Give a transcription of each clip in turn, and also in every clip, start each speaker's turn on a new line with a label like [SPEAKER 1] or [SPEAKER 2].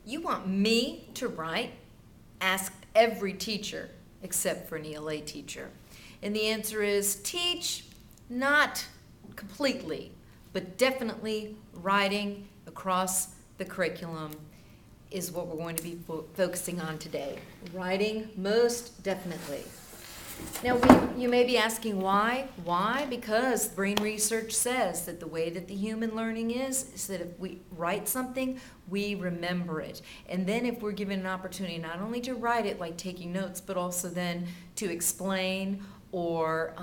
[SPEAKER 1] You want me to write? Ask every teacher except for an ELA teacher. And the answer is teach, not completely, but definitely writing across the curriculum is what we're going to be focusing on today. Writing, most definitely. Now, you may be asking why? Why? Because brain research says that the way that the human learning is that if we write something, we remember it. And then if we're given an opportunity not only to write it, like taking notes, but also then to explain or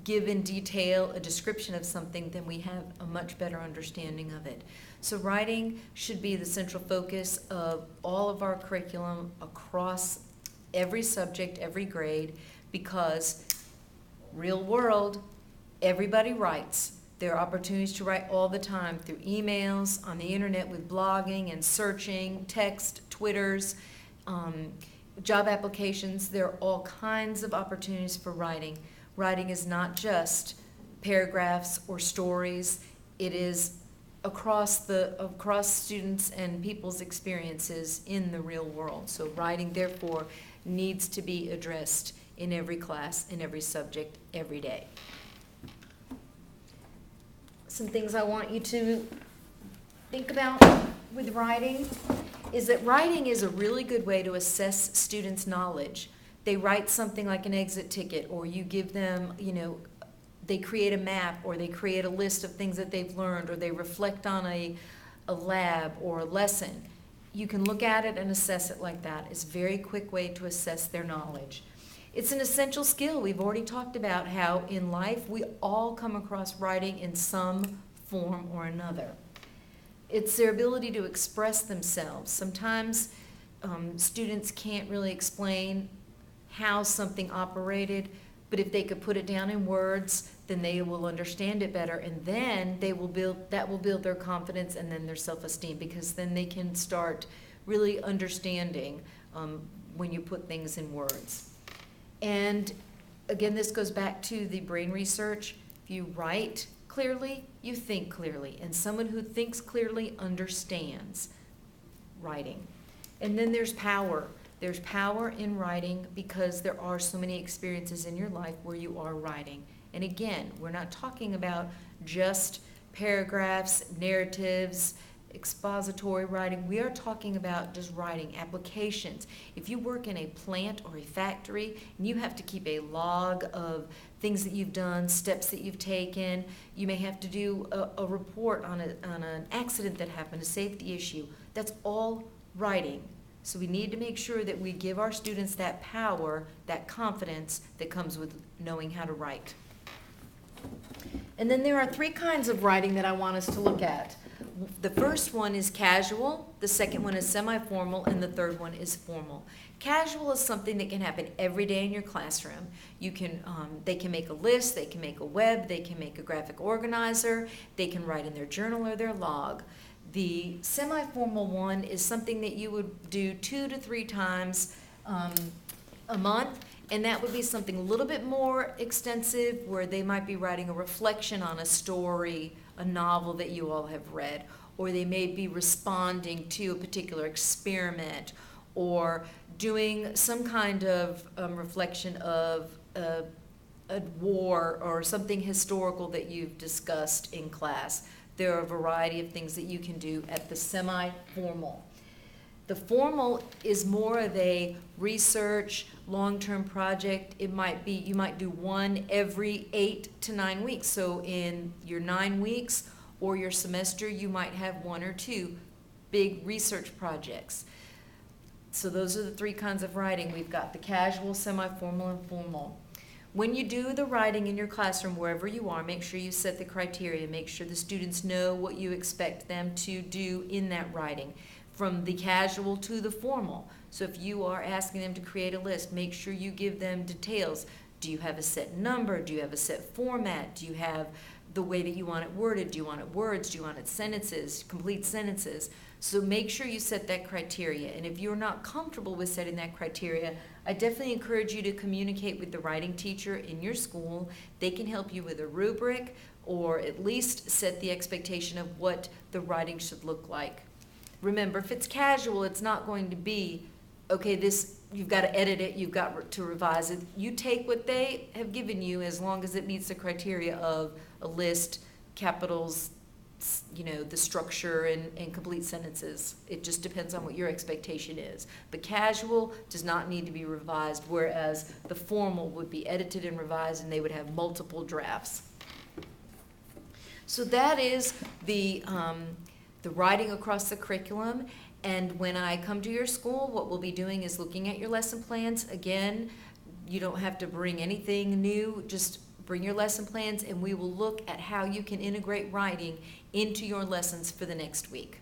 [SPEAKER 1] give in detail a description of something, then we have a much better understanding of it. So writing should be the central focus of all of our curriculum across every subject, every grade, because real world, everybody writes. There are opportunities to write all the time through emails, on the internet with blogging and searching, text, Twitters, job applications. There are all kinds of opportunities for writing. Writing is not just paragraphs or stories. It is across students and people's experiences in the real world. So writing, therefore, needs to be addressed in every class, in every subject, every day. Some things I want you to think about with writing is that writing is a really good way to assess students' knowledge. They write something like an exit ticket, or you give them, they create a map, or they create a list of things that they've learned, or they reflect on a lab or a lesson. You can look at it and assess it like that. It's a very quick way to assess their knowledge. It's an essential skill. We've already talked about how in life we all come across writing in some form or another. It's their ability to express themselves. Sometimes students can't really explain how something operated, but if they could put it down in words, then they will understand it better, and then that will build their confidence and then their self-esteem, because then they can start really understanding when you put things in words. And again, this goes back to the brain research. If you write clearly, you think clearly, and someone who thinks clearly understands writing. And then there's power. There's power in writing because there are so many experiences in your life where you are writing. And again, we're not talking about just paragraphs, narratives, expository writing. We are talking about just writing applications. If you work in a plant or a factory and you have to keep a log of things that you've done, steps that you've taken, you may have to do a report on an accident that happened, a safety issue. That's all writing. So we need to make sure that we give our students that power, that confidence that comes with knowing how to write. And then there are three kinds of writing that I want us to look at. The first one is casual, the second one is semi-formal, and the third one is formal. Casual is something that can happen every day in your classroom. They can make a list, they can make a web, they can make a graphic organizer, they can write in their journal or their log. The semi-formal one is something that you would do 2 to 3 times a month, and that would be something a little bit more extensive, where they might be writing a reflection on a story, a novel that you all have read, or they may be responding to a particular experiment, or doing some kind of reflection of a war or something historical that you've discussed in class. There are a variety of things that you can do at the semi-formal. The formal is more of a research, long-term project. You might do one every 8 to 9 weeks. So in your 9 weeks or your semester, you might have 1 or 2 big research projects. So those are the 3 kinds of writing. We've got the casual, semi-formal, and formal. When you do the writing in your classroom, wherever you are, make sure you set the criteria. Make sure the students know what you expect them to do in that writing, from the casual to the formal. So if you are asking them to create a list, make sure you give them details. Do you have a set number? Do you have a set format? Do you have the way that you want it worded? Do you want it words? Do you want it sentences, complete sentences? So make sure you set that criteria. And if you're not comfortable with setting that criteria, I definitely encourage you to communicate with the writing teacher in your school. They can help you with a rubric, or at least set the expectation of what the writing should look like. remember, if it's casual, it's not going to be, okay, this, you've got to edit it, you've got to revise it. You take what they have given you as long as it meets the criteria of a list, capitals, the structure and complete sentences. It just depends on what your expectation is. The casual does not need to be revised, whereas the formal would be edited and revised, and they would have multiple drafts. So that is the writing across the curriculum. And when I come to your school, what we'll be doing is looking at your lesson plans. Again, you don't have to bring anything new, just bring your lesson plans, and we will look at how you can integrate writing into your lessons for the next week.